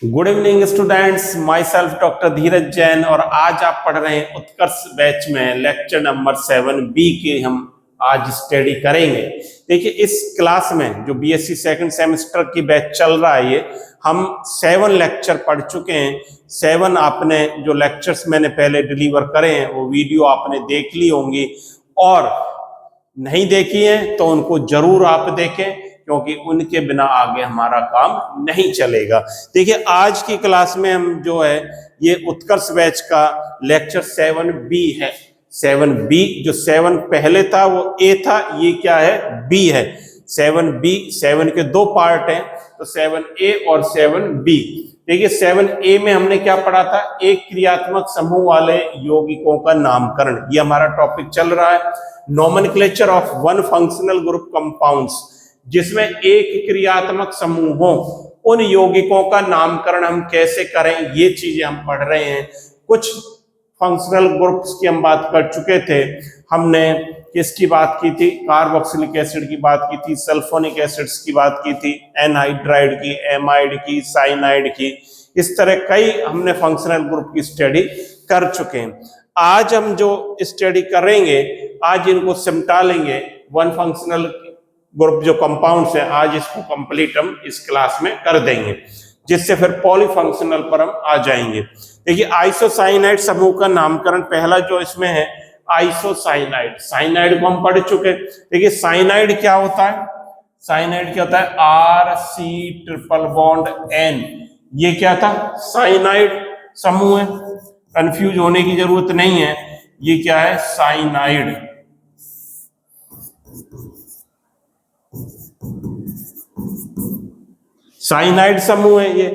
Good evening students, myself doctor Dheeraj Jain और आज आप पढ़ रहे हैं उत्कर्ष बैच में लेक्चर नंबर 7B के हम आज स्टडी करेंगे। देखिए इस क्लास में जो बीएससी सेकंड सेमेस्टर की बैच चल रहा है ये हम 7 लेक्चर पढ़ चुके हैं। 7 आपने जो लेक्चर्स मैंने पहले डिलीवर करे हैं वो वीडियो आपने देख ली होंगी और नहीं देखी है तो उनको जरूर आप देखें क्योंकि उनके बिना आगे हमारा काम नहीं चलेगा। देखिए आज की क्लास में हम जो है ये उत्कर्ष बैच का लेक्चर 7B है। 7B जो 7 पहले था वो A था, ये क्या है B है। 7B 7 के 2 पार्ट हैं तो 7A और 7B। देखिए 7A में हमने क्या पढ़ा था, एक क्रियात्मक समूह वाले यौगिकों का नामकरण, ये हमारा टॉपिक चल रहा है। Nomenclature of one functional group compounds, जिसमें एक क्रियात्मक समूह हो उन यौगिकों का नामकरण हम कैसे करें, ये चीजें हम पढ़ रहे हैं। कुछ फंक्शनल ग्रुप्स की हम बात कर चुके थे। हमने किसकी बात की थी, कार्बोक्सिलिक एसिड की बात की थी, सल्फोनिक एसिड्स की बात की थी, एनहाइड्राइड की, एमाइड की, साइनाइड की। इस तरह कई हमने फंक्शनल ग्रुप की स्टडी कर चुके हैं। आज हम जो स्टडी करेंगे आज इनको सिमटा लेंगे। वन फंक्शनल ग्रुप जो कंपाउंड्स है आज इसको कंप्लीट हम इस क्लास में कर देंगे, जिससे फिर पॉलीफंक्शनल पर हम आ जाएंगे। देखिए आइसोसाइनाइड समूह का नामकरण पहला जो इसमें है आइसोसाइनाइड। साइनाइड को हम पढ़ चुके। देखिए साइनाइड क्या होता है, साइनाइड क्या होता है, RC ट्रिपल बॉन्ड N। ये क्या था, साइनाइड समूह है, कंफ्यूज होने की जरूरत नहीं है। ये क्या है, साइनाइड। साइनाइड समूह है ये।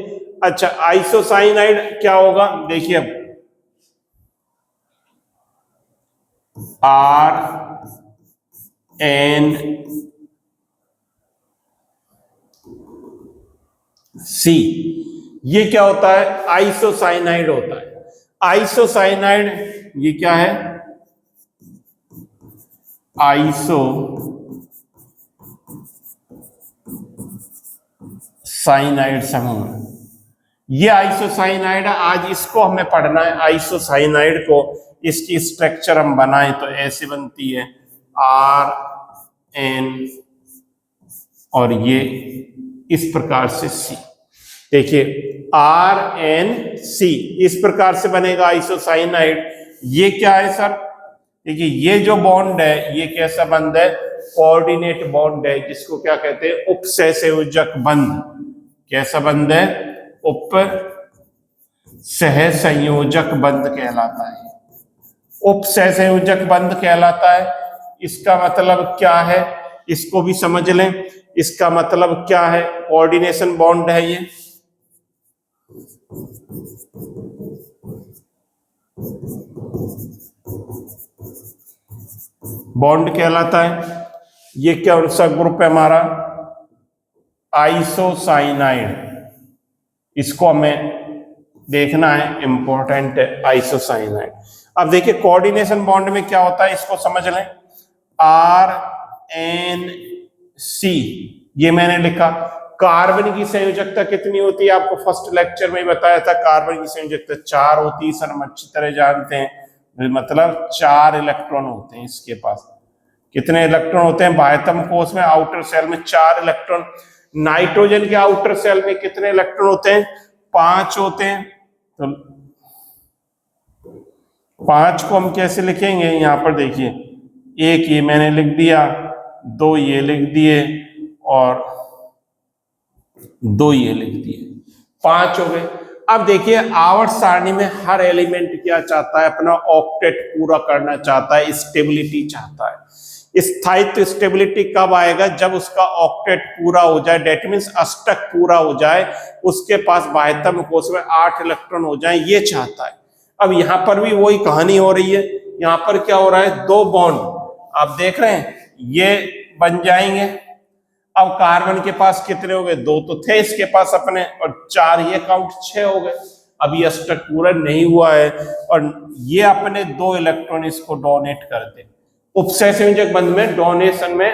अच्छा आइसोसाइनाइड क्या होगा, देखिए अब RNC, ये क्या होता है, आइसोसाइनाइड होता है। आइसोसाइनाइड ये क्या है, आइसोसाइनाइड समूह। ये आइसोसाइनाइड आज इसको हमें पढ़ना है। आइसोसाइनाइड को इसकी स्ट्रक्चर हम बनाएं तो ऐसे बनती है RN और ये इस प्रकार से C। देखिए RNC इस प्रकार से बनेगा आइसोसाइनाइड। ये क्या है सर, देखिए ये जो बॉन्ड है ये कैसा बंध है, कोऑर्डिनेट बॉन्ड है, जिसको क्या कहते हैं, उपसहसंयोजक बंध। कैसा बंध है, उपसहसंयोजक बंध कहलाता है। उपसहसंयोजक बंध कहलाता है। इसका मतलब क्या है, इसको भी समझ लें। इसका मतलब क्या है, कोऑर्डिनेशन बॉन्ड है ये। बॉन्ड कहलाता है। ये क्या सा ग्रुप है हमारा, आइसोसाइनाइड। इसको हमें देखना है, इंपॉर्टेंट है आइसोसाइनाइड। अब देखिए कोऑर्डिनेशन बॉन्ड में क्या होता है, इसको समझ लें। RNC ये मैंने लिखा। कार्बन की संयोजकता कितनी होती है, आपको फर्स्ट लेक्चर में ही बताया था। कार्बन की संयोजकता 4 होती है, सर हम अच्छी तरह जानते हैं। मतलब 4 इलेक्ट्रॉन होते हैं इसके पास। कितने इलेक्ट्रॉन होते हैं बाह्यतम कोश में, आउटर सेल में 4 इलेक्ट्रॉन। नाइट्रोजन के आउटर सेल में कितने इलेक्ट्रॉन होते हैं, 5 होते हैं। तो 5 को हम कैसे लिखेंगे, यहां पर देखिए, 1 ये मैंने लिख दिया, 2 ये लिख दिए और 2 ये लिख दिए, 5 हो गए। अब देखिए आवर्त सारणी में हर एलिमेंट क्या चाहता है, अपना ऑक्टेट पूरा करना चाहता है, स्टेबिलिटी चाहता है। स्थायित्व स्टेबिलिटी कब आएगा, जब उसका ऑक्टेट पूरा हो जाए, डेट मीन्स अष्टक पूरा हो जाए, उसके पास बाह्यतम कोश में 8 इलेक्ट्रॉन हो जाए, ये चाहता है। अब यहां पर भी वही कहानी हो रही है। यहां पर क्या हो रहा है, 2 बॉन्ड आप देख रहे हैं ये बन जाएंगे। अब कार्बन के पास कितने हो गए, 2 तो थे इसके पास अपने, और 4 ये काउंट 6 हो गए। अभी अष्टक पूरा नहीं हुआ है और ये अपने 2 इलेक्ट्रॉन इसको डोनेट कर दे। उपसहसंयोजक बंध में डोनेशन में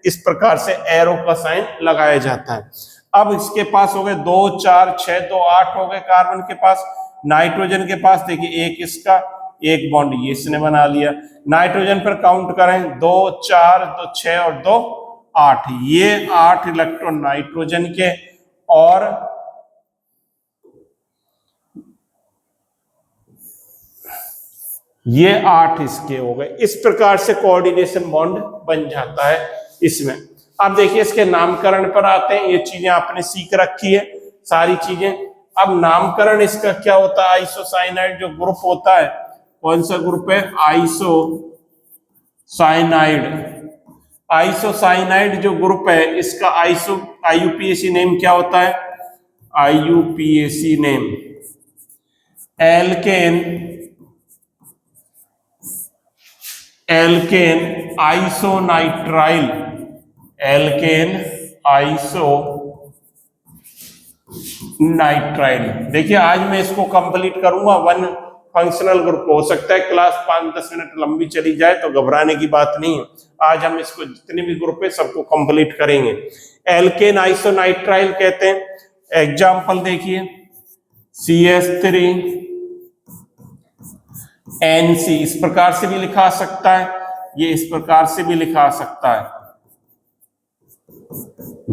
इस प्रकार से एरो का साइन लगाया जाता है। अब इसके पास हो गए 2 4 6 2 8 हो गए कार्बन के पास। नाइट्रोजन के पास देखिए एक इसका, एक बॉन्ड ये इसने बना लिया। नाइट्रोजन पर काउंट करें 2 4 2 6 और 2 8, ये 8 इलेक्ट्रॉन नाइट्रोजन के और ये 8 इसके हो गए। इस प्रकार से कोऑर्डिनेशन बॉन्ड बन जाता है इसमें। अब देखिए इसके नामकरण पर आते हैं। ये चीजें आपने सीख रखी है सारी चीजें। अब नामकरण इसका क्या होता है? आइसोसाइनाइड जो ग्रुप होता है, कौन सा ग्रुप है? आइसोसाइनाइड। आइसोसाइनाइड जो ग्रुप है इसका आईयूपीएसी नेम क्या होता है? IUPAC name alkane isonitrile, alkane isonitrile. देखिए आज मैं इसको कंप्लीट करूंगा, 1 फंक्शनल ग्रुप। हो सकता है क्लास 5-10 मिनट लंबी चली जाए, तो घबराने की बात नहीं है। आज हम इसको जितने भी ग्रुप है सबको कंप्लीट करेंगे। एल्केन आइसोनाइट्राइल कहते हैं। एग्जाम्पल देखिए, CH3NC इस प्रकार से भी लिखा सकता है, ये इस प्रकार से भी लिखा सकता है।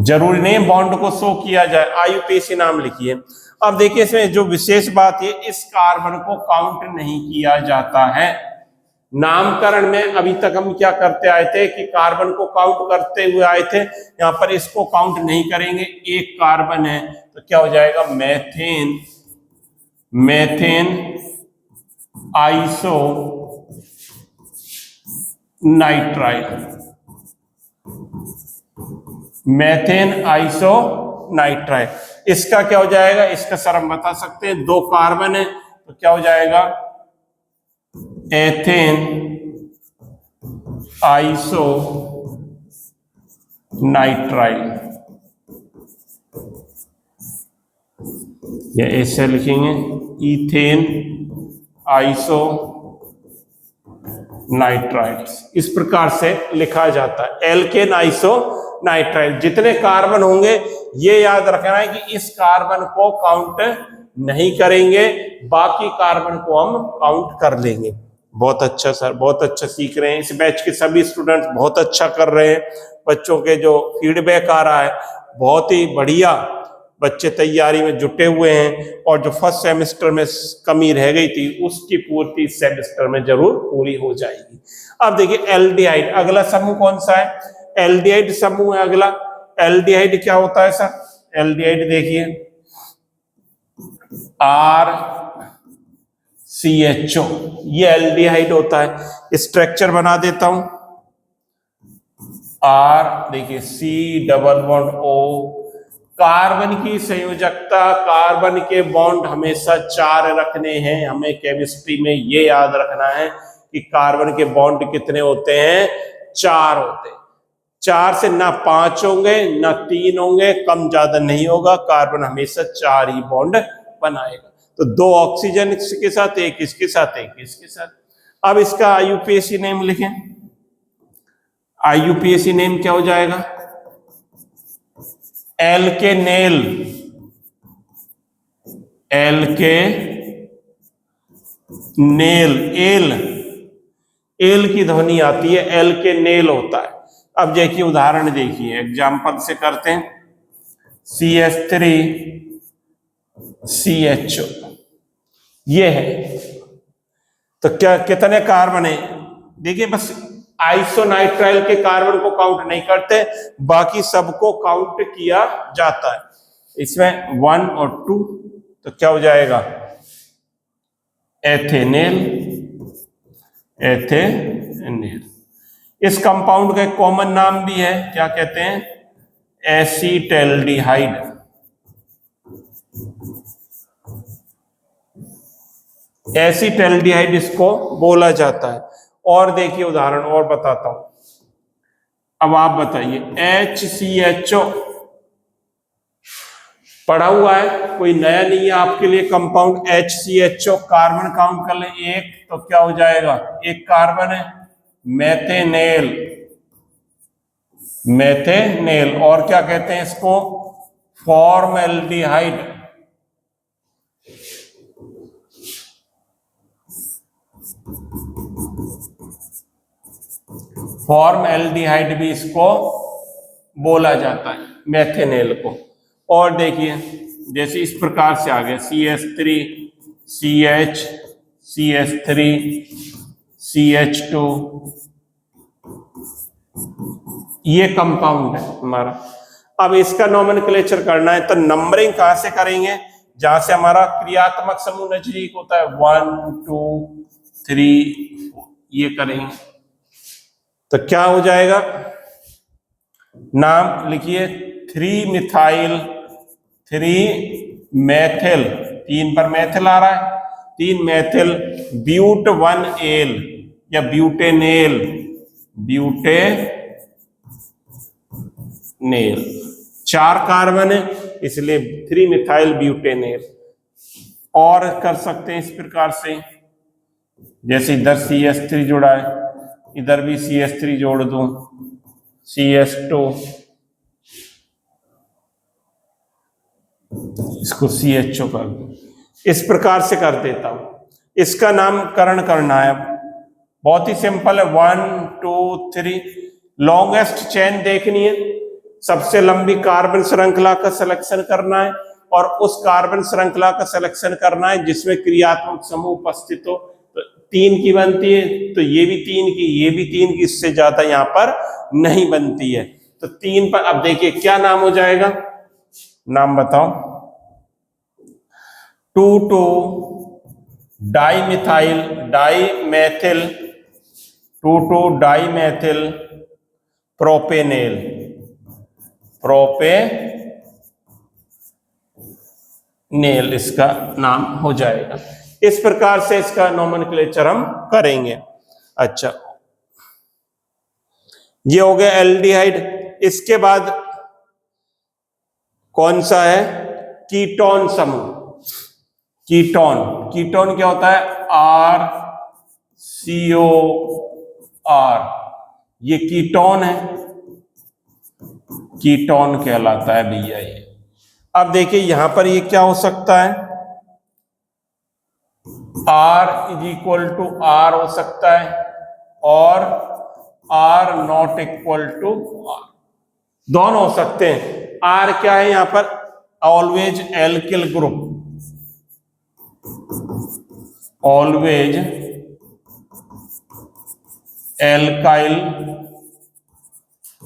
जरूरी नहीं बॉन्ड को शो किया जाए, आईयूपीएसी नाम लिखिए। अब देखिए इसमें जो विशेष बात है, इस कार्बन को काउंट नहीं किया जाता है। नामकरण में अभी तक हम क्या करते आए थे कि कार्बन को काउंट करते हुए आए थे। यहां पर इसको काउंट नहीं करेंगे। एक कार्बन है तो क्या हो जाएगा? Methane isonitrile, methane isonitrile. इसका क्या हो जाएगा? इसका सर हम बता सकते हैं, 2 कार्बन है तो क्या हो जाएगा? एथेन आइसोनाइट्राइल। या ऐसे लिखेंगे, इथेन आइसोनाइट्राइल। इस प्रकार से लिखा जाता है, एल्केन आइसोनाइट्राइल। जितने कार्बन होंगे ये याद रखना है कि इस कार्बन को काउंट नहीं करेंगे, बाकी कार्बन को हम काउंट कर लेंगे। बहुत अच्छा सर, बहुत अच्छा सीख रहे हैं। इस बैच के सभी स्टूडेंट्स बहुत अच्छा कर रहे हैं। बच्चों के जो फीडबैक आ रहा है बहुत ही बढ़िया, बच्चे तैयारी में जुटे हुए हैं। और जो फर्स्ट सेमेस्टर में कमी रह गई थी उसकी पूर्ति इस सेमेस्टर में जरूर पूरी हो जाएगी। अब देखिए एल्डिहाइड, अगला समूह कौन सा है? एल्डिहाइड समूह है अगला। एल्डिहाइड क्या होता है सर? एल्डिहाइड देखिए, RCHO, ये एल्डिहाइड होता है। स्ट्रक्चर बना देता हूं, R देखिए C++O। कार्बन की संयोजकता, कार्बन के बॉन्ड हमेशा 4 रखने हैं। हमें केमिस्ट्री में ये याद रखना है कि कार्बन के बॉन्ड कितने होते हैं? 4 होते हैं। 4 से ना 5 होंगे ना 3 होंगे, कम ज्यादा नहीं होगा। कार्बन हमेशा 4 ही बॉन्ड बनाएगा। तो 2 ऑक्सीजन इसके साथ, एक इसके साथ, एक इसके साथ। अब इसका आईयूपीएसी नेम लिखें। आईयूपीएसी नेम क्या हो जाएगा? एल्केनेल, एल की ध्वनि आती है, एल्केनेल होता है। अब देखिए उदाहरण देखिए, एग्जाम्पल से करते हैं। CH3CHO ये है। तो क्या कितने कार्बन है? देखिए बस आइसोनाइट्राइल के कार्बन को काउंट नहीं करते, बाकी सबको काउंट किया जाता है। इसमें 1 और 2 तो क्या हो जाएगा? एथेनेल। इस कंपाउंड का एक कॉमन नाम भी है, क्या कहते हैं? एसीटैल्डिहाइड। एसीटैल्डिहाइड इसको बोला जाता है। और देखिए उदाहरण और बताता हूं। अब आप बताइए, HCHO पढ़ा हुआ है, कोई नया नहीं है आपके लिए। कंपाउंड HCHO, कार्बन काउंट कर लें 1 तो क्या हो जाएगा? 1 कार्बन है। मेथेनेल, और क्या कहते हैं इसको? फॉर्मल्डिहाइड, फॉर्मल्डिहाइड भी इसको बोला जाता है, मेथेनेल को। और देखिए जैसे इस प्रकार से आ गया CH3 CH CH3 CH2, ये कंपाउंड है हमारा। अब इसका नोमेनक्लेचर करना है तो नंबरिंग कहां से करेंगे, जहां से हमारा क्रियात्मक समूह नजदीक होता है, 1 2 3 4, ये करेंगे तो क्या हो जाएगा, नाम लिखिए 3 मिथाइल 3 मेथिल, 3 पर मेथिल आ रहा है, 3 मेथिल ब्यूट 1 एल या ब्यूटेनेल, ब्यूटेनेल 4 कार्बन है इसलिए 3 मिथाइल ब्यूटेनेल। और कर सकते हैं इस प्रकार से, जैसे इधर CH3 जुड़ा है, इधर भी CH3 जोड़ दूं, CH2, इसको CHO कर दूं, इस प्रकार से कर देता हूं। इसका नामकरण करना है, बहुत ही सिंपल है, 1 2 3, लॉन्गेस्ट चेन देखनी है, सबसे लंबी कार्बन श्रृंखला का सिलेक्शन करना है और उस कार्बन श्रृंखला का सिलेक्शन करना है जिसमें क्रियात्मक समूह उपस्थित हो। तो 3 की बनती है तो ये भी 3 की, ये भी 3 की, इससे ज्यादा यहां पर नहीं बनती है। तो 3 पर अब देखिए क्या नाम हो जाएगा, नाम बताओ, 2 डाइमिथाइल डाइमेथिल 2 डाइमेथिल प्रोपेनेल, प्रोपेनेल इसका नाम हो जाएगा। इस प्रकार से इसका नोमेनक्लेचर हम करेंगे। अच्छा, ये हो गया एल्डिहाइड। इसके बाद कौन सा है, कीटोन समूह। कीटोन, कीटोन क्या होता है, RCOR, ये कीटोन है, कीटोन कहलाता है भैया ये। अब देखिए यहां पर ये क्या हो सकता है, R = R हो सकता है और R ≠ R, दोनों हो सकते हैं। R क्या है यहां पर, always alkyl group, always alkyl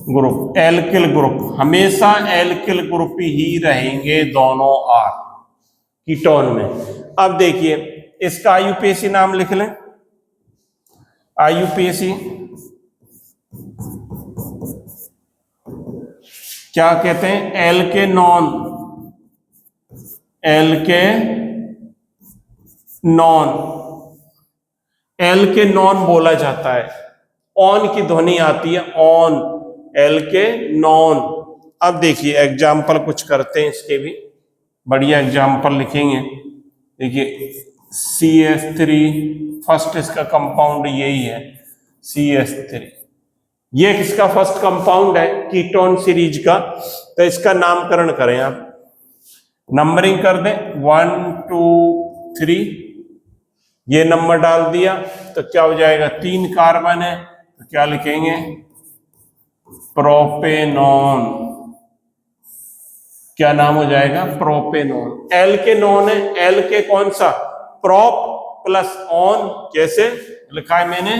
group, alkyl group, हमेशा एल्किल ग्रुप ही रहेंगे दोनों R कीटोन में। अब देखिए इसका IUPAC नाम लिख लें, IUPAC क्या कहते हैं, एल्केनॉन, एल्केनॉन, एल्केनॉन बोला जाता है, ऑन की ध्वनि आती है, ऑन, एल्केनॉन। अब देखिए एग्जाम्पल कुछ करते हैं, इसके भी बढ़िया एग्जाम्पल लिखेंगे। देखिए CH3, फर्स्ट इसका कंपाउंड यही है CH3, ये किसका फर्स्ट कंपाउंड है कीटोन सीरीज का। तो इसका नामकरण करें आप, नंबरिंग कर दें 1 2 3, ये नंबर डाल दिया तो क्या हो जाएगा, 3 कार्बन है तो क्या लिखेंगे, प्रोपेनॉन, क्या नाम हो जाएगा, प्रोपेनॉन। एल्केनॉन है, एल के कौन सा, प्रोप प्लस ऑन, कैसे लिखा है मैंने,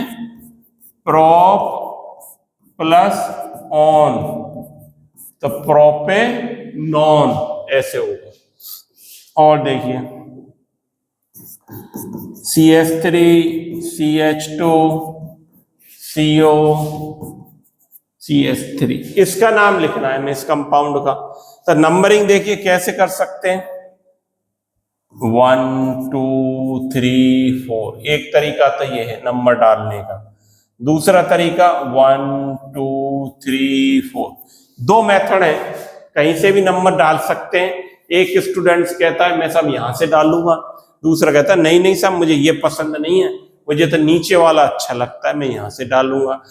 प्रोप प्लस ऑन, तो प्रोपेनॉन ऐसे होगा। और देखिए CH3 CH2 CO CH3, इसका नाम लिखना है हमें इस कंपाउंड का। तो नंबरिंग देखिए कैसे कर सकते हैं, 1 2 3 4, एक तरीका तो ये है नंबर डालने का, दूसरा तरीका 1 2 3 4, 2 मेथड है, कहीं से भी नंबर डाल सकते हैं। एक स्टूडेंट कहता है मैं सब यहां से डालूंगा, दूसरा कहता है नहीं नहीं साहब मुझे ये पसंद नहीं है, मुझे तो नीचे वाला अच्छा लगता है, मैं यहां से डालूंगा।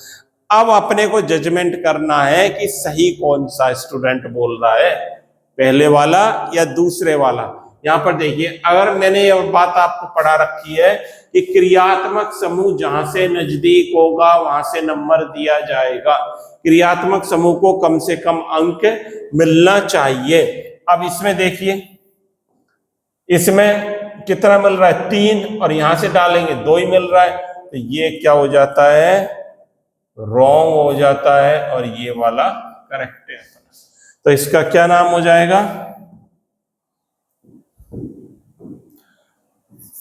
अब अपने को जजमेंट करना है कि सही कौन सा स्टूडेंट बोल रहा है, पहले वाला या दूसरे वाला। यहां पर देखिए, अगर मैंने ये बात आपको पढ़ा रखी है कि क्रियात्मक समूह जहां से नजदीक होगा वहां से नंबर दिया जाएगा, क्रियात्मक समूह को कम से कम अंक मिलना चाहिए। अब इसमें देखिए, इसमें कितना मिल रहा है 3, और यहां से डालेंगे 2 ही मिल रहा है, तो ये क्या हो जाता है, रॉन्ग हो जाता है, और ये वाला करेक्ट है। तो इसका क्या नाम हो जाएगा,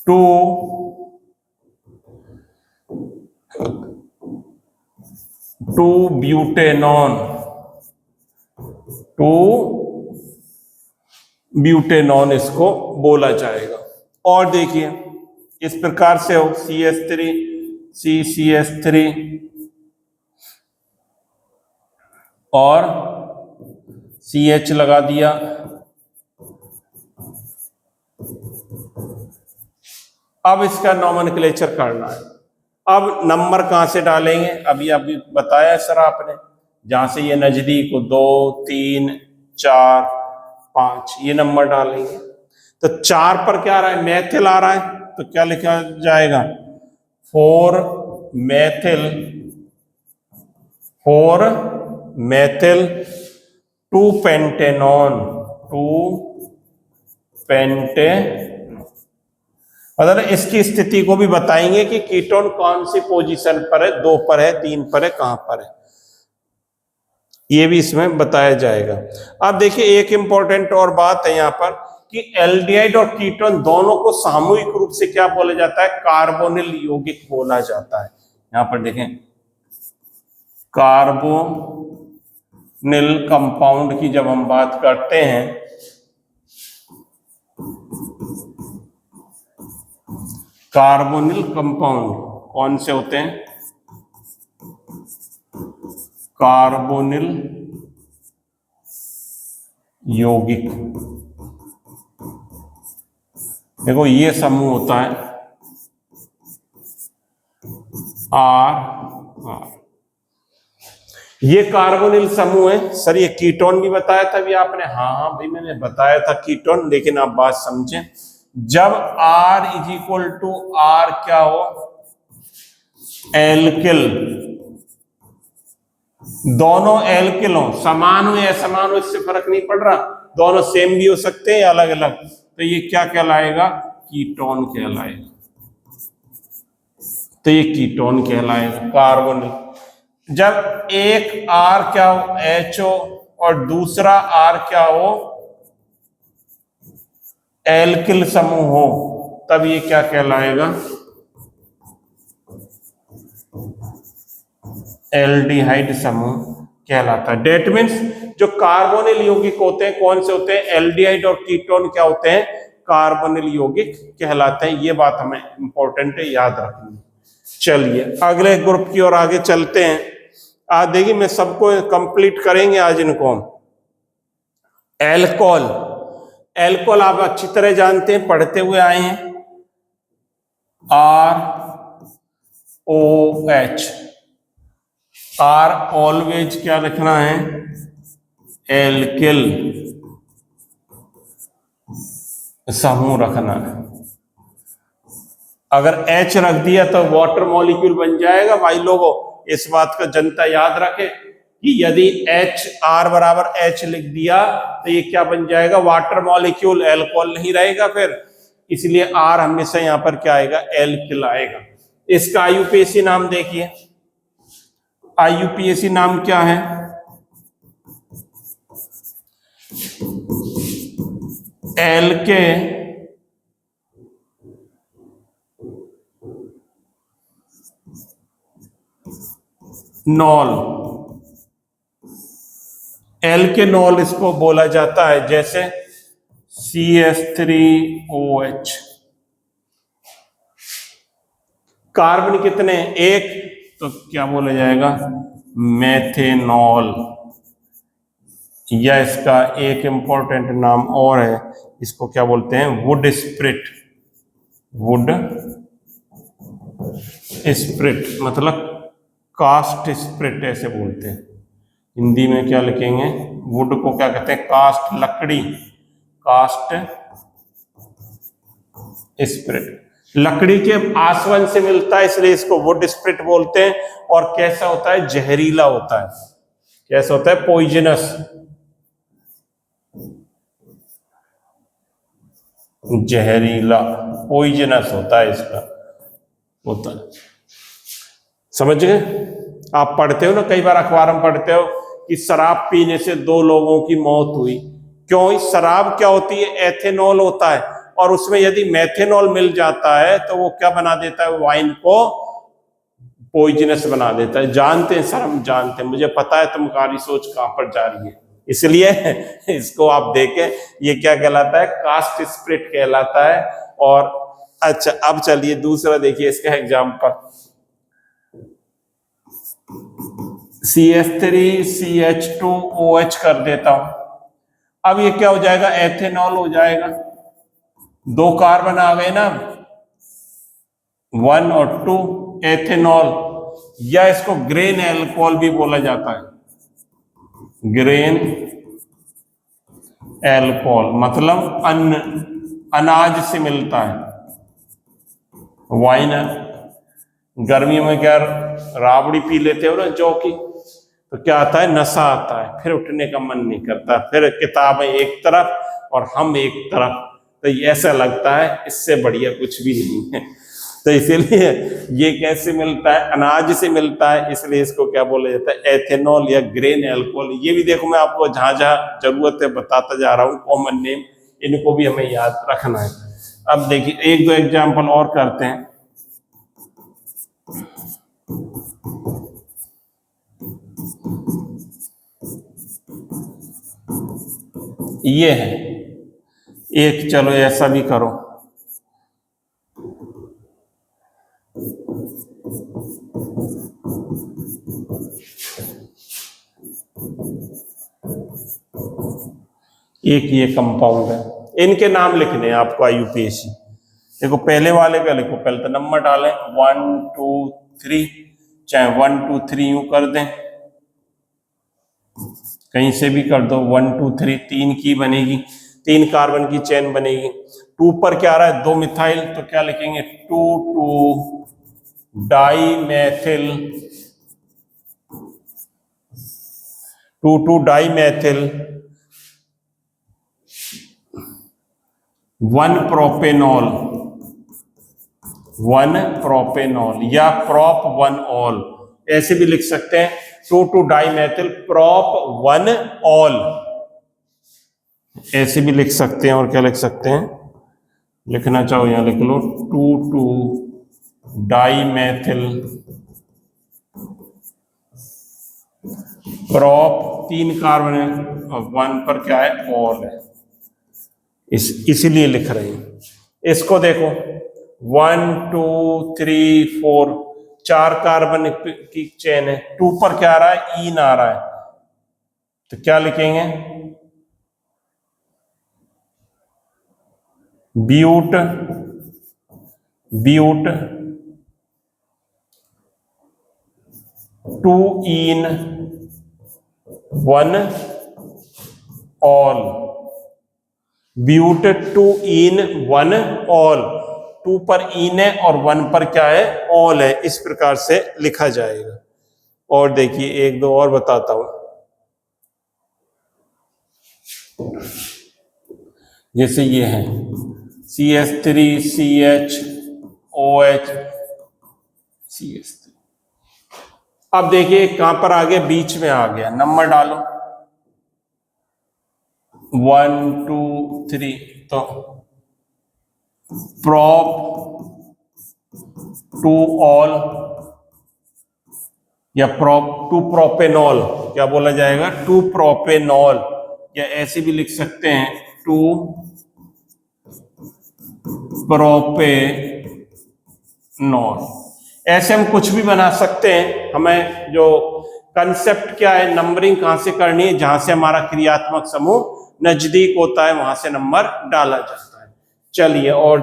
2-ब्यूटेनॉन, 2-ब्यूटेनॉन इसको बोला जाएगा। और देखिए इस प्रकार से हो, CH3 CCH3 और CH लगा दिया। अब इसका नॉमेनक्लेचर करना है। अब नंबर कहां से डालेंगे, अभी बताया सर आपने, जहां से ये नजदीक हो, 2 3 4 5, ये नंबर डालेंगे। तो 4 पर क्या आ रहा है, मैथिल आ रहा है, तो क्या लिखा जाएगा, 4-मेथिल 2-पेंटेनॉन, 2-पेंटेनॉन। मतलब इसकी स्थिति को भी बताएंगे कि कीटोन कौन सी पोजीशन पर है, 2 पर है, 3 पर है, कहां पर है, ये भी इसमें बताया जाएगा। अब देखिए एक इंपॉर्टेंट और बात है यहां पर कि एल्डिहाइड और कीटोन दोनों को सामूहिक रूप से क्या बोला जाता है, कार्बोनिल यौगिक बोला जाता है। यहां पर देखें, कार्बोनिल कंपाउंड की जब हम बात करते हैं, कार्बोनिल कंपाउंड कौन से होते हैं, कार्बोनिल यौगिक। देखो ये समूह होता है R, ये कार्बोनिल समूह है। सर ये कीटोन भी बताया था अभी आपने, हाँ भाई मैंने बताया था कीटोन, लेकिन आप बात समझें, जब R = R क्या हो, एल्किल, दोनों एल्किल हो, समान हो या समान हो इससे फर्क नहीं पड़ रहा, दोनों सेम भी हो सकते हैं या अलग अलग, तो ये क्या कहलाएगा, कीटोन कहलाएगा। तो ये कीटोन कहलाएगा कार्बोनिल। जब एक R क्या हो, HO, और दूसरा R क्या हो, एल्किल समूह हो, तब ये क्या कहलाएगा, एल्डिहाइड समूह कहलाता है। डेट मीन्स जो कार्बोनिल यौगिक होते हैं कौन से होते हैं, एल्डिहाइड, और कीटोन क्या होते हैं, कार्बोनिल यौगिक कहलाते हैं। ये बात हमें इंपॉर्टेंट है, याद रखनी। चलिए अगले ग्रुप की ओर आगे चलते हैं। आज देखिए मैं सबको कंप्लीट करेंगे आज इनको। एल्कोहल, एल्कोहल आप अच्छी तरह जानते हैं, पढ़ते हुए आए हैं, ROH, R ऑलवेज क्या रखना है, एल्किल समूह रखना है। अगर H रख दिया तो वाटर मॉलिक्यूल बन जाएगा। भाई लोगों इस बात का जनता याद रखे कि यदि R = H लिख दिया तो ये क्या बन जाएगा, वाटर मॉलिक्यूल, एल्कोहल नहीं रहेगा फिर, इसलिए R हमेशा यहां पर क्या आएगा, एल्किल आएगा। इसका IUPAC नाम देखिए, IUPAC नाम क्या है, एल्के नॉल, एल्केनॉल इसको बोला जाता है, जैसे CH3OH। कार्बन कितने, एक, तो क्या बोला जाएगा, मेथेनॉल। या इसका एक इंपॉर्टेंट नाम और है, इसको क्या बोलते हैं, वुड स्प्रिट, वुड स्प्रिट मतलब कास्ट स्प्रिट ऐसे बोलते हैं। हिंदी में क्या लिखेंगे? वुड को क्या कहते हैं? कास्ट, लकड़ी, कास्ट स्पिरिट। लकड़ी के आसवन से मिलता है इसलिए इसको वुड स्पिरिट बोलते हैं। और कैसा होता है? जहरीला होता है। कैसा होता है? पॉइजनस, जहरीला, पॉइजनस होता है इसका, होता है। समझ गए? आप पढ़ते हो ना, कई बार अखबार में पढ़ते हो कि शराब पीने से 2 लोगों की मौत हुई। क्यों? शराब क्या होती है? एथेनॉल होता है, और उसमें यदि मेथेनॉल मिल जाता है तो वो क्या बना देता है? वाइन को पॉइजनस बना देता है। जानते हैं सर, हम जानते हैं, मुझे पता है तुम्हारी सोच कहां पर जा रही है, इसलिए इसको आप देखें। ये क्या कहलाता है? कास्ट स्पिरिट कहलाता है। और अच्छा, अब चलिए दूसरा देखिए इसका एग्जाम्पल। CH3CH2OH कर देता हूं। अब ये क्या हो जाएगा? एथेनॉल हो जाएगा। 2 कार्बन आ गए ना, 1 और 2, एथेनॉल, या इसको ग्रेन एल्कोहल भी बोला जाता है। ग्रेन एल्कोहल मतलब अन्न, अनाज से मिलता है। वाइन, गर्मियों में क्या राबड़ी पी लेते हो ना, जौ की, तो क्या आता है? नशा आता है, फिर उठने का मन नहीं करता, फिर किताबें एक तरफ और हम एक तरफ, तो ऐसा लगता है इससे बढ़िया कुछ भी नहीं है। तो इसीलिए ये कैसे मिलता है? अनाज से मिलता है, इसलिए इसको क्या बोला जाता है? एथेनॉल या ग्रेन एल्कोहल। ये भी देखो, मैं आपको जहां जहां जरूरत है बताता जा रहा हूँ कॉमन नेम, इनको भी हमें याद रखना है। अब देखिए 1-2 एग्जाम्पल और करते हैं। ये है एक, चलो ऐसा भी करो। एक ये कंपाउंड है, इनके नाम लिखने हैं आपको IUPAC। देखो पहले वाले का लिखो, पहले तो नंबर डालें 1 2 3, चाहे 1 2 3 यूं कर दें, कहीं से भी कर दो, 1 2 3, 3 की बनेगी, 3 कार्बन की चेन बनेगी। 2 पर क्या आ रहा है? 2 मिथाइल, तो क्या लिखेंगे? 2 2 डाईमेथिल, 2 2 डाईमेथिल, 1 प्रोपेनॉल, 1 प्रोपेनॉल, या प्रोप 1 ऑल, ऐसे भी लिख सकते हैं। 2 2 डाईमेथिल प्रोप 1 ऑल, ऐसे भी लिख सकते हैं। और क्या लिख सकते हैं? लिखना चाहो यहां लिख लो 2 2 डाईमेथिल प्रोप, 3 कार्बन है और 1 पर क्या है? ऑल है, इसीलिए लिख रहे हैं। इसको देखो 1 2 3 4, 4 कार्बन की चेन है। 2 पर क्या आ रहा है? ईन आ रहा है, तो क्या लिखेंगे? ब्यूट, ब्यूट 2 ईन 1 ऑल, ब्यूट 2 ईन 1 ऑल। 2 पर ईन है और 1 पर क्या है? ऑल है। इस प्रकार से लिखा जाएगा। और देखिए 1-2 और बताता हूं। जैसे ये है CH3CHOH, CH3। अब देखिए कहां पर आ गया? बीच में आ गया। नंबर डालो 1 2 3, तो प्रोप 2 ऑल या प्रोप 2 प्रोपेनॉल, क्या बोला जाएगा? 2 प्रोपेनॉल, या ऐसे भी लिख सकते हैं 2 प्रोपेनॉल। ऐसे हम कुछ भी बना सकते हैं। हमें जो कंसेप्ट क्या है, नंबरिंग कहां से करनी है? जहां से हमारा क्रियात्मक समूह नजदीक होता है वहां से नंबर डाला जाता है। चलिए और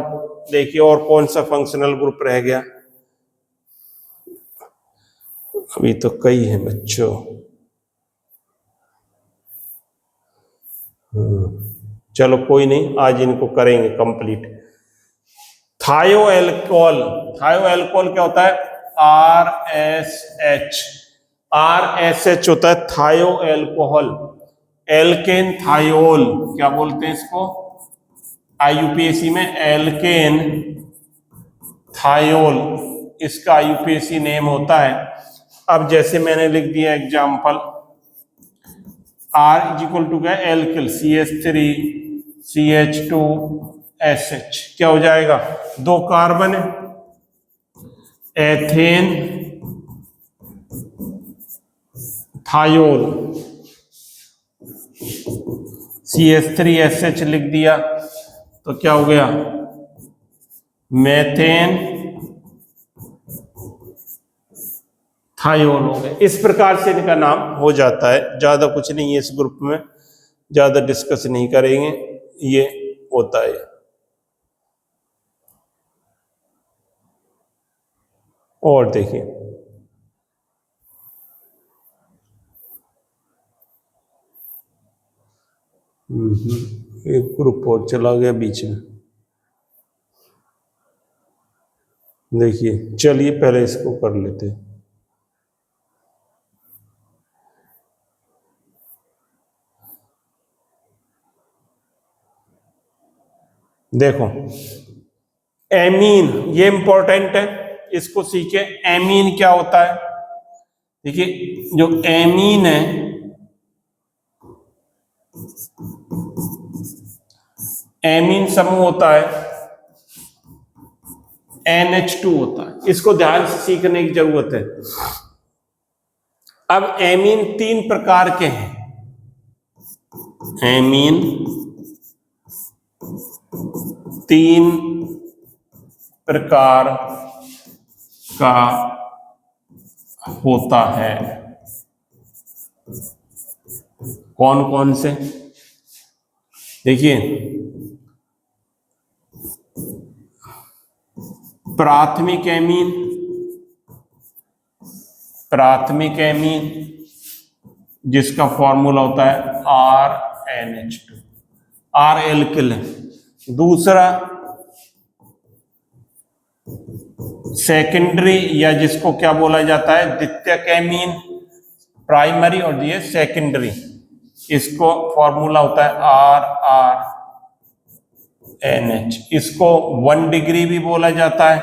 देखिए और कौन सा फंक्शनल ग्रुप रह गया? अभी तो कई है बच्चों। चलो कोई नहीं, आज इनको करेंगे कंप्लीट। थायो एल्कोहल, थायो एल्कोहल क्या होता है? RSH, RSH होता है थायो एल्कोहल। एल्केन थायोल क्या बोलते हैं इसको? IUPAC में एल्केन थायोल इसका IUPAC नेम होता है। अब जैसे मैंने लिख दिया example, R is equal to क्या? एल्किल CH3CH2SH, क्या हो जाएगा? 2 कार्बन है, एथेन थायोल, CH3SH लिख दिया तो क्या हो गया? मेथेन थायोल हो गए। इस प्रकार से इनका नाम हो जाता है। ज्यादा कुछ नहीं है, इस ग्रुप में ज्यादा डिस्कस नहीं करेंगे, ये होता है। और देखिए एक ग्रुप और चला गया बीच में, देखिए। चलिए पहले इसको कर लेते हैं। देखो एमीन, ये इंपॉर्टेंट है, इसको सीखे। एमीन क्या होता है? देखिए जो एमीन है, एमीन समूह होता है NH2 होता है। इसको ध्यान से सीखने की जरूरत है। अब एमीन 3 प्रकार के हैं। एमीन 3 प्रकार का होता है। कौन कौन से? देखिए प्राथमिक एमीन, प्राथमिक एमीन जिसका फॉर्मूला होता है RNH2, R एल्किल है। दूसरा सेकेंडरी, या जिसको क्या बोला जाता है? द्वितीयक एमीन, प्राइमरी और ये सेकेंडरी, इसको फॉर्मूला होता है RRNH। इसको 1 डिग्री भी बोला जाता है,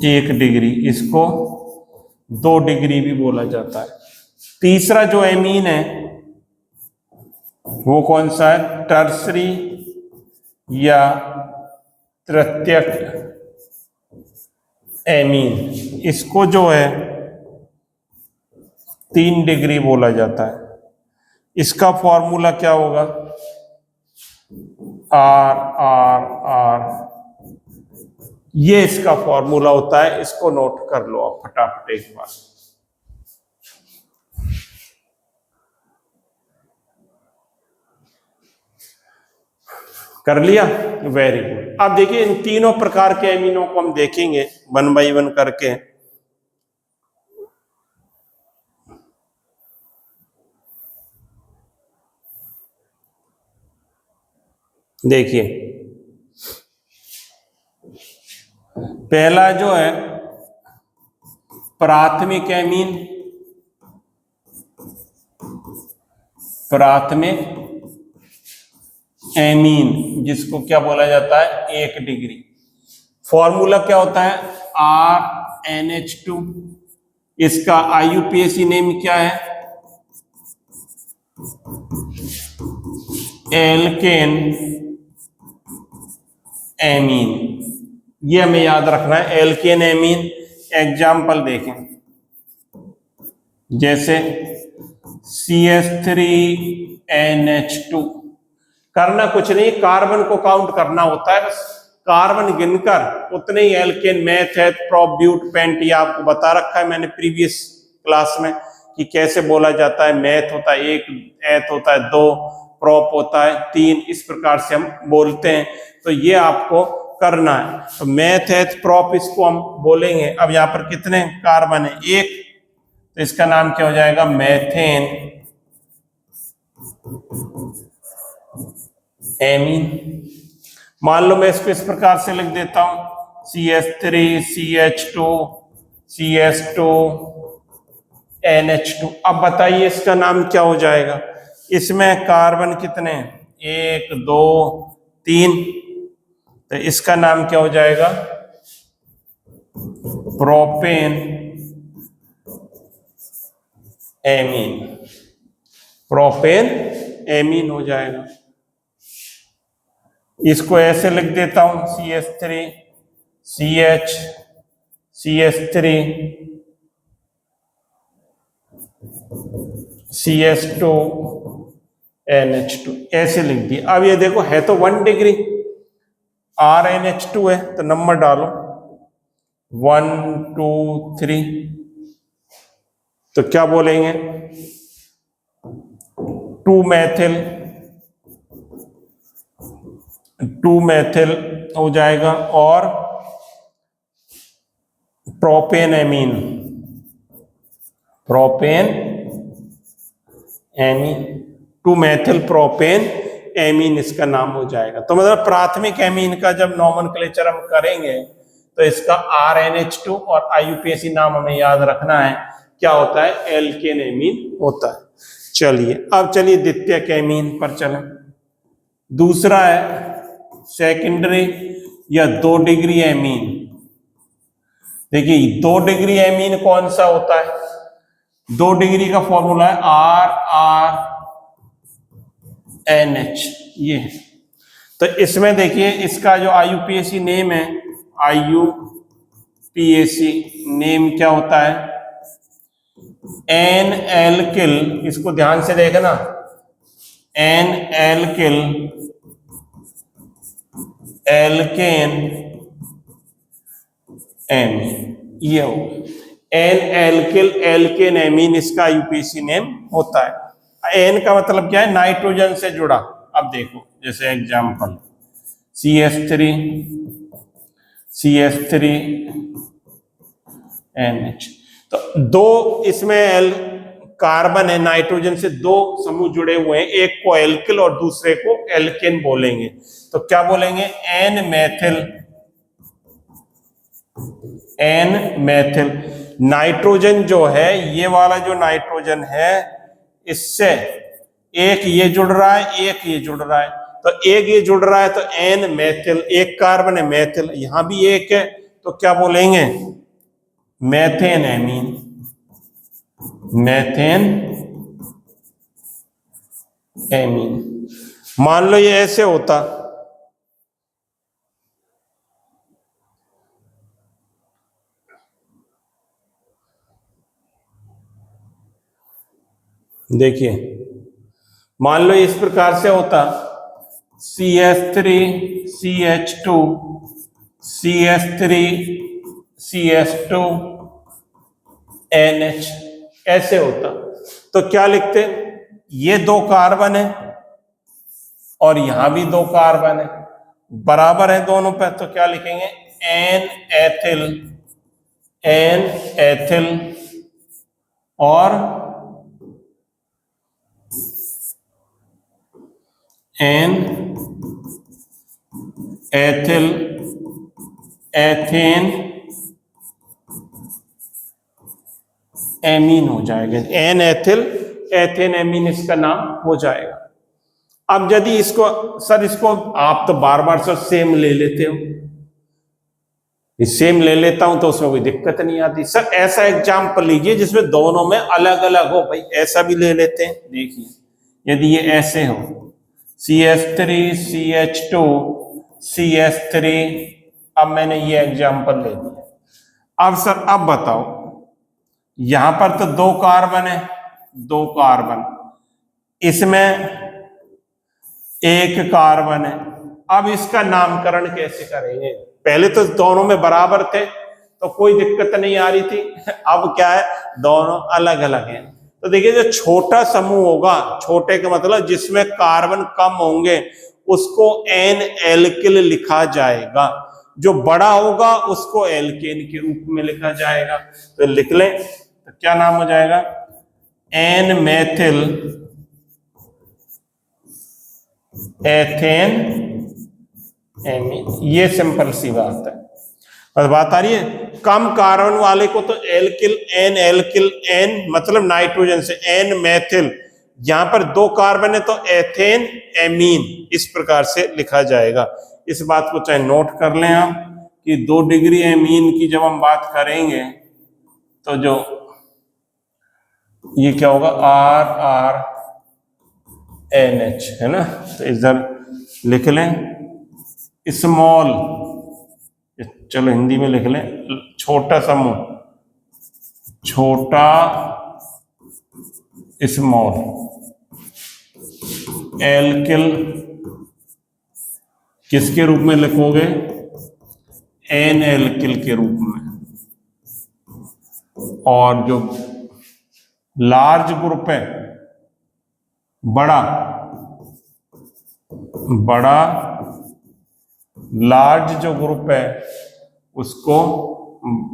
1 डिग्री, इसको 2 डिग्री भी बोला जाता है। तीसरा जो एमीन है वो कौन सा है? टर्सरी या तृतीयक एमीन, इसको जो है 3 डिग्री बोला जाता है। इसका फॉर्मूला क्या होगा? RRR, ये इसका फॉर्मूला होता है। इसको नोट कर लो आप फटाफट एक बार। कर लिया? Very good. अब देखिए इन तीनों प्रकार के एमीनों को हम देखेंगे 1 बाय 1 करके। देखिए पहला जो है प्राथमिक एमीन, प्राथमिक एमीन जिसको क्या बोला जाता है? 1 डिग्री। फॉर्मूला क्या होता है? RNH2। इसका IUPAC नेम क्या है? Alkane amine. ये हमें याद रखना है, एल्केन एमीन। एग्जाम्पल देखें, जैसे CH3NH2। करना कुछ नहीं, कार्बन को काउंट करना होता है बस। कार्बन गिनकर उतने ही alkane, meth, prop, but, pent, ये आपको बता रखा है मैंने प्रीवियस क्लास में कि कैसे बोला जाता है। मेथ होता है 1, एथ होता है 2, प्रोप होता है 3, इस प्रकार से हम बोलते हैं। तो ये आपको करना है। तो मेथ, एथ, प्रोप इसको हम बोलेंगे। अब यहाँ पर कितने कार्बन है? 1, तो इसका नाम क्या हो जाएगा? Methane amine. मान लो मैं इसको इस प्रकार से लिख देता हूं, CH3 CH2 CH2 NH2। अब बताइए इसका नाम क्या हो जाएगा? इसमें कार्बन कितने हैं? 1 2 3, तो इसका नाम क्या हो जाएगा? Propane amine. प्रोपेन एमीन हो जाएगा। इसको ऐसे लिख देता हूं, CH3 CH CH3 CH2 NH2 ऐसे लिख दिया। अब ये देखो है तो 1 डिग्री, RNH2 है तो नंबर डालो 1 2 3, तो क्या बोलेंगे? 2 मैथिल हो जाएगा। और propane amine, propane amine, 2 Maithil propane amine इसका नाम हो जाएगा। तो मतलब प्राथमिक एमीन का जब नॉमेनक्लेचर हम करेंगे तो इसका RNH2 और IUPAC नाम हमें याद रखना है, क्या होता है? एल्केन एमीन होता है। चलिए अब चलिए द्वितीयक एमीन पर चलें। दूसरा है सेकेंडरी या 2 डिग्री एमीन। देखिए 2 डिग्री एमीन कौन सा होता है? 2 डिग्री का फॉर्मूला है RRNH, ये है। तो इसमें देखिए इसका जो IUPAC नेम है, IUPAC नेम क्या होता है? एन एल्किल, इसको ध्यान से देखना, एन एल्किल एल्केन एमीन, ये हो एन एल्किल एल्केन एमीन, इसका IUPAC नेम होता है। एन का मतलब क्या है? नाइट्रोजन से जुड़ा। अब देखो जैसे एग्जांपल CH3 CH3 NH, तो 2 इसमें कार्बन है, नाइट्रोजन से 2 समूह जुड़े हुए हैं, एक को एल्किल और दूसरे को एल्केन बोलेंगे। तो क्या बोलेंगे? एन मैथिल। नाइट्रोजन जो है, ये वाला जो नाइट्रोजन है, इससे एक ये जुड़ रहा है, एक ये जुड़ रहा है, तो एक ये जुड़ रहा है तो एन मैथिल, एक कार्बन है मैथिल, यहां भी एक है, तो क्या बोलेंगे? Methane amine, methane amine. मान लो ये ऐसे होता, देखिए मान लो इस प्रकार से होता, CH3 CH2 CH3 CH2 NH, ऐसे होता। तो क्या लिखते? ये 2 कार्बन है और यहां भी 2 कार्बन है, बराबर है दोनों पे, तो क्या लिखेंगे? एन एथिल और एन एथिल एथेन एमीन हो जाएगा। एन एथिल एथेन एमीन इसका नाम हो जाएगा। अब यदि इसको सर, इसको आप तो बार बार सर सेम ले लेते हो, सेम ले लेता हूं तो उसमें कोई दिक्कत नहीं आती। सर ऐसा एग्जाम्पल लीजिए जिसमें दोनों में अलग अलग हो, भाई ऐसा भी ले लेते हैं। देखिए यदि ये ऐसे हो, CH3 CH2 CH3, अब मैंने ये एग्जाम्पल ले दिया। अब सर अब बताओ, यहां पर तो 2 कार्बन है, 2 कार्बन, इसमें 1 कार्बन है। अब इसका नामकरण कैसे करेंगे? पहले तो दोनों में बराबर थे तो कोई दिक्कत नहीं आ रही थी, अब क्या है? दोनों अलग अलग हैं। तो देखिए जो छोटा समूह होगा, छोटे का मतलब जिसमें कार्बन कम होंगे, उसको एन एल्किल लिखा जाएगा, जो बड़ा होगा उसको एल्केन के रूप में लिखा जाएगा। तो लिख लें, तो क्या नाम हो जाएगा? N methyl ethane amine. ये सिंपल सी बात है। और बात आ रही है कम कार्बन वाले को तो एल्किल एन मतलब नाइट्रोजन से, एन मेथिल, यहां पर 2 कार्बन है तो एथेन एमीन, इस प्रकार से लिखा जाएगा। इस बात को चाहे नोट कर लें आप कि 2 डिग्री एमीन की जब हम बात करेंगे तो जो ये क्या होगा, RRNH है ना। तो इधर लिख लें स्मॉल, चलो हिंदी में लिख लें छोटा समूह, छोटा स्मॉल एल्किल किसके रूप में लिखोगे, एन एल्किल के रूप में। और जो लार्ज ग्रुप है, बड़ा लार्ज जो ग्रुप है उसको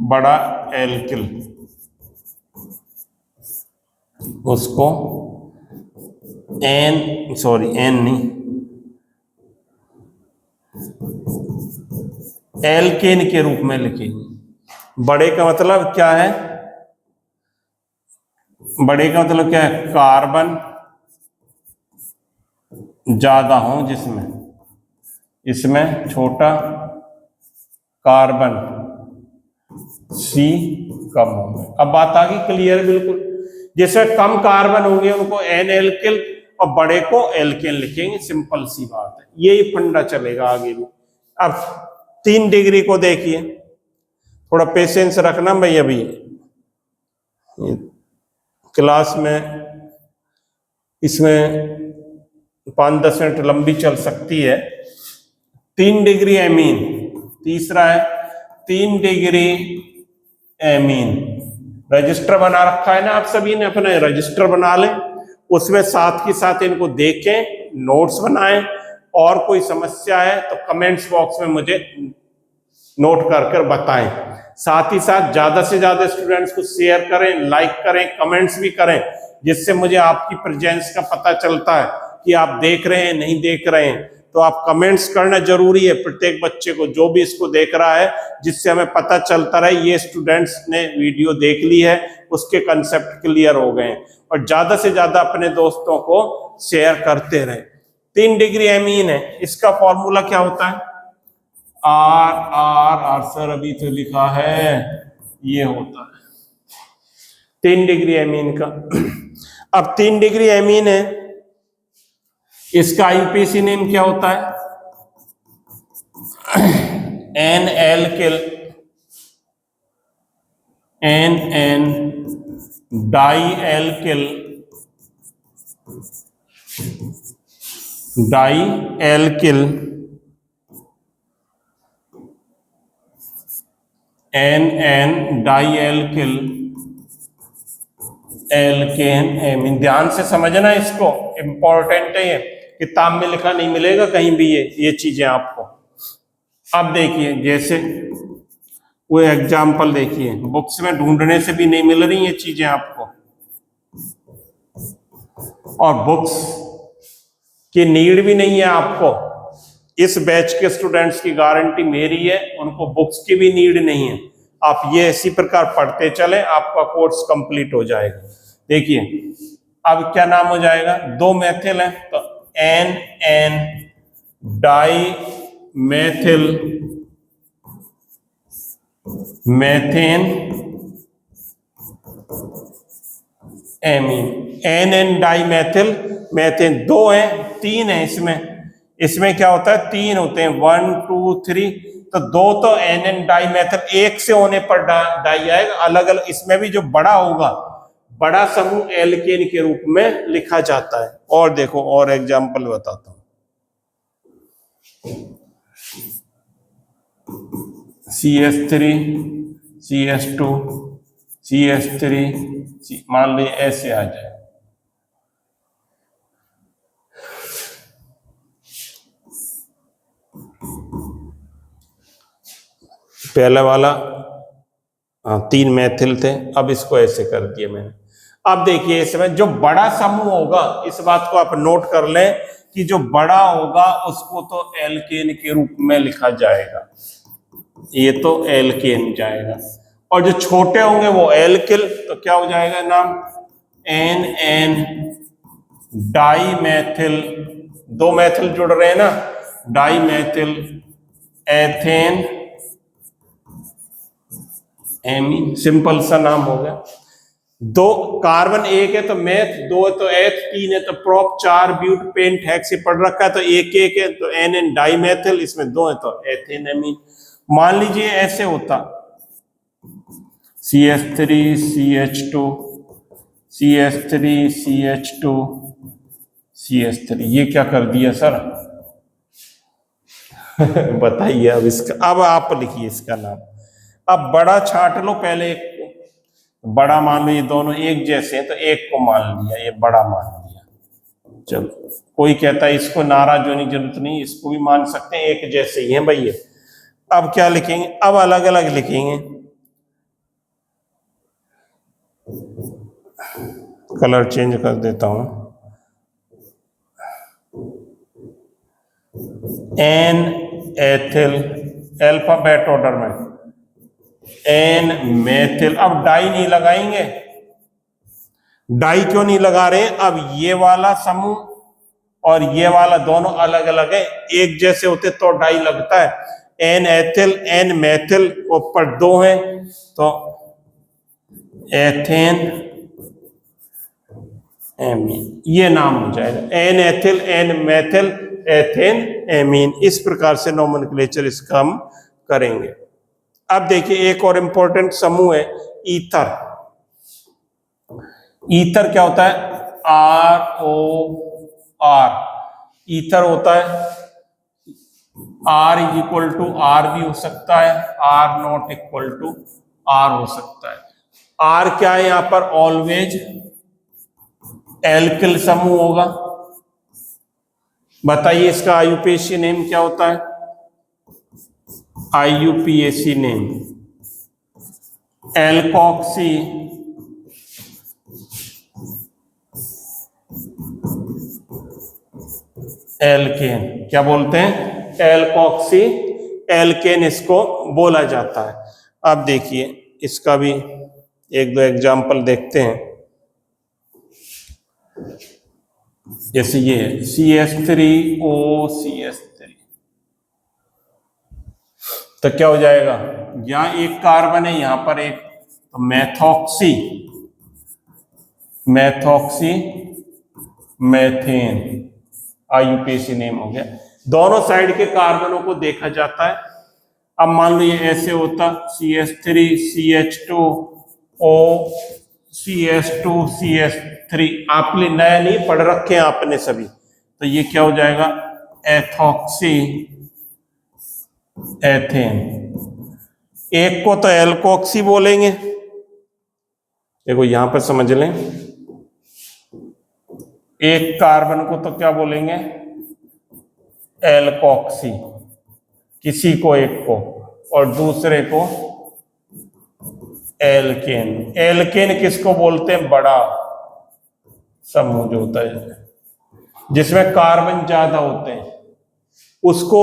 बड़ा एल्किल, उसको एन नहीं, एल्केन के रूप में लिखेंगे। बड़े का मतलब क्या है, कार्बन ज्यादा हो जिसमें, इसमें छोटा कार्बन सी कम होंगे। अब बात आ गई क्लियर बिल्कुल। जैसे कम कार्बन होंगे उनको एन एल्किल और बड़े को एल्केन लिखेंगे, सिंपल सी बात है। यही फंडा चलेगा आगे भी। अब 3 डिग्री को देखिए, थोड़ा पेशेंस रखना भाई, अभी क्लास में इसमें 5-10 मिनट लंबी चल सकती है। 3 डिग्री एमीन, तीसरा है 3 डिग्री एमीन। रजिस्टर बना रखा है ना आप सभी ने, अपना रजिस्टर बना लें, उसमें साथ के साथ इनको देखें, नोट्स बनाएं, और कोई समस्या है तो कमेंट्स बॉक्स में मुझे नोट कर बताएं। साथ ही साथ ज्यादा से ज्यादा स्टूडेंट्स को शेयर करें, लाइक करें, कमेंट्स भी करें, जिससे मुझे आपकी प्रेजेंस का पता चलता है कि आप देख रहे हैं नहीं देख रहे हैं। तो आप कमेंट्स करना जरूरी है प्रत्येक बच्चे को जो भी इसको देख रहा है, जिससे हमें पता चलता रहे ये स्टूडेंट्स ने वीडियो देख ली है, उसके कंसेप्ट क्लियर हो गए हैं। और ज्यादा से ज्यादा अपने दोस्तों को शेयर करते रहे। 3 डिग्री एमीन है, इसका फॉर्मूला क्या होता है, आर सर अभी तो लिखा है, ये होता है 3 डिग्री एमीन का। अब 3 डिग्री एमीन है, इसका आईयूपीएसी नेम क्या होता है, N alkyl, N di alkyl N di alkyl alkane amine. ध्यान से समझना, इसको इंपॉर्टेंट है, ये किताब में लिखा नहीं मिलेगा कहीं भी ये चीजें आपको। अब देखिए, जैसे वो एग्जाम्पल देखिए, बुक्स में ढूंढने से भी नहीं मिल रही ये चीजें आपको, और बुक्स की नीड भी नहीं है आपको। इस बैच के स्टूडेंट्स की गारंटी मेरी है, उनको बुक्स की भी नीड नहीं है। आप ये इसी प्रकार पढ़ते चले, आपका कोर्स कंप्लीट हो जाएगा। देखिए अब क्या नाम हो जाएगा, 2 मेथिल है तो N di methyl methane amine. N di methyl methane 2 है, 3 है इसमें क्या होता है, 3 होते हैं, 1 2 3, तो 2 तो एन डाई मेथिल, 1 से होने पर डाई आएगा अलग अलग। इसमें भी जो बड़ा होगा, बड़ा समूह एल्केन के रूप में लिखा जाता है। और देखो और एग्जांपल बताता हूं, CH3 CH2 CH3 मान लीजिए ऐसे आ जाए। पहला वाला 3 मेथिल थे, अब इसको ऐसे कर दिया मैंने। अब देखिए इसमें जो बड़ा समूह होगा, इस बात को आप नोट कर लें कि जो बड़ा होगा उसको तो एल्केन के रूप में लिखा जाएगा, ये तो एल्केन जाएगा, और जो छोटे होंगे वो एल्किल, तो क्या हो जाएगा नाम, एन एन डाई मैथिल, दो मैथिल जुड़ रहे हैं ना, di methyl ethane amine, simple सा नाम हो गया। दो कार्बन एक है तो मैथ, दो है तो एथ, तीन है तो प्रोप, चार ब्यूट पेंट हेक्स से पढ़ रखा है तो एक एक है तो एन एन डाई मैथिल, इसमें दो है तो एथेन एमीन। मान लीजिए ऐसे होता CH3 CH2 CH3 CH2 CH3, ये क्या कर दिया सर? बताइए अब इसका, अब आप लिखिए इसका नाम। अब बड़ा छांट लो पहले एक को, बड़ा मान लो, ये दोनों एक जैसे हैं तो एक को मान लिया, ये बड़ा मान लिया। चलो, कोई कहता है इसको नाराज होने की जरूरत नहीं, इसको भी मान सकते हैं, एक जैसे ही हैं भाई ये। अब क्या लिखेंगे, अब अलग अलग लिखेंगे, कलर चेंज कर देता हूं, एन एथिल, अल्फाबेट ऑर्डर में, एन मेथिल। अब डाई नहीं लगाएंगे, डाई क्यों नहीं लगा रहे हैं, अब ये वाला समूह और ये वाला दोनों अलग अलग है, एक जैसे होते तो डाई लगता है। एन एथिल एन मेथिल, ऊपर दो हैं तो एथेन एमीन, ये नाम हो जाएगा, N ethyl N methyl ethane amine. इस प्रकार से नोमेनक्लेचर इसका हम करेंगे। अब देखिए एक और इंपॉर्टेंट समूह है ईथर। ईथर क्या होता है, ROR, ईथर होता है, R is equal to R भी हो सकता है, R not equal to R हो सकता है। R क्या है यहां पर, ऑलवेज एल्किल समूह होगा। बताइए इसका आईयूपीएसी नेम क्या होता है, आईयूपीएसी नेम एल्कोक्सी एल्केन, क्या बोलते हैं, एल्कोक्सी एल्केन इसको बोला जाता है। अब देखिए इसका भी एक दो एग्जाम्पल देखते हैं, जैसे ये है CH3OCH3, तो क्या हो जाएगा, यहां एक कार्बन है यहां पर एक, तो मैथॉक्सी मैथॉक्सी मैथेन, आईयूपीएसी नेम हो गया। दोनों साइड के कार्बनों को देखा जाता है। अब मान लो ये ऐसे होता, CH3 CH2O CH2 CH3, आपने नया नहीं पढ़ रखे हैं आपने सभी, तो ये क्या हो जाएगा, एथॉक्सी एथेन। एक को तो एल्कोक्सी बोलेंगे, देखो यहां पर समझ लें, एक कार्बन को तो क्या बोलेंगे, एल्कोक्सी, किसी को एक को, और दूसरे को एल्केन। एल्केन किसको बोलते हैं, बड़ा समूह जो होता है जिसमें कार्बन ज्यादा होते हैं उसको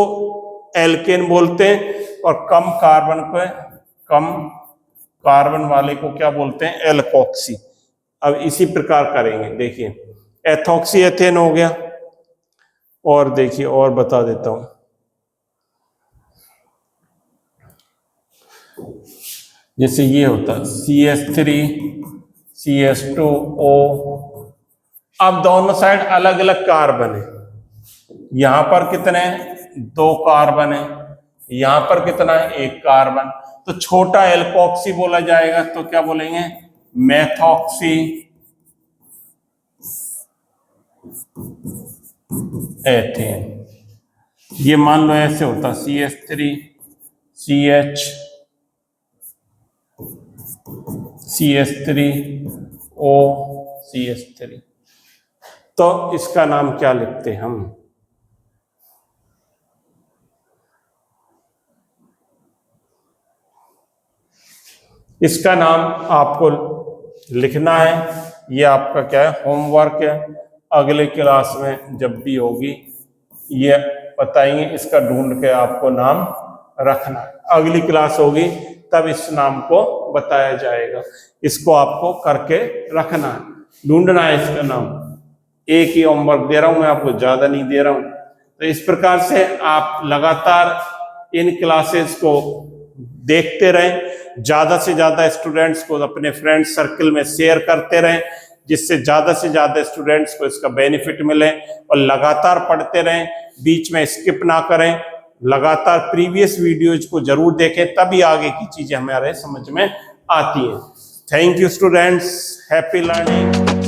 एल्केन बोलते हैं, और कम कार्बन वाले को क्या बोलते हैं, एल्कोक्सी। अब इसी प्रकार करेंगे, देखिए एथॉक्सी एथेन हो गया, और देखिए और बता देता हूं, जैसे ये होता CH3 CH2O। अब दोनों साइड अलग अलग कार्बन है, यहां पर कितने हैं, दो कार्बन है, यहां पर कितना है, एक कार्बन, तो छोटा एल्कोक्सी बोला जाएगा, तो क्या बोलेंगे, मैथॉक्सी एथेन। ये मान लो ऐसे होता CH3 CH3O CH3, तो इसका नाम क्या लिखते हैं हम, इसका नाम आपको लिखना है, ये आपका क्या है, होमवर्क है। अगले क्लास में जब भी होगी ये बताएंगे, इसका ढूंढ के आपको नाम रखना है। अगली क्लास होगी तब इस नाम को बताया जाएगा, इसको आपको करके रखना है, ढूंढना है इसका नाम। एक ही होमवर्क दे रहा हूं मैं आपको, ज्यादा नहीं दे रहा हूं। तो इस प्रकार से आप लगातार इन क्लासेस को देखते रहें, ज्यादा से ज्यादा स्टूडेंट्स को अपने फ्रेंड सर्कल में शेयर करते रहें, जिससे ज्यादा से ज्यादा स्टूडेंट्स को इसका बेनिफिट मिले। और लगातार पढ़ते रहें, बीच में स्किप ना करें, लगातार प्रीवियस वीडियोज को जरूर देखें, तभी आगे की चीजें हमारे समझ में आती हैं। Thank you students, happy learning.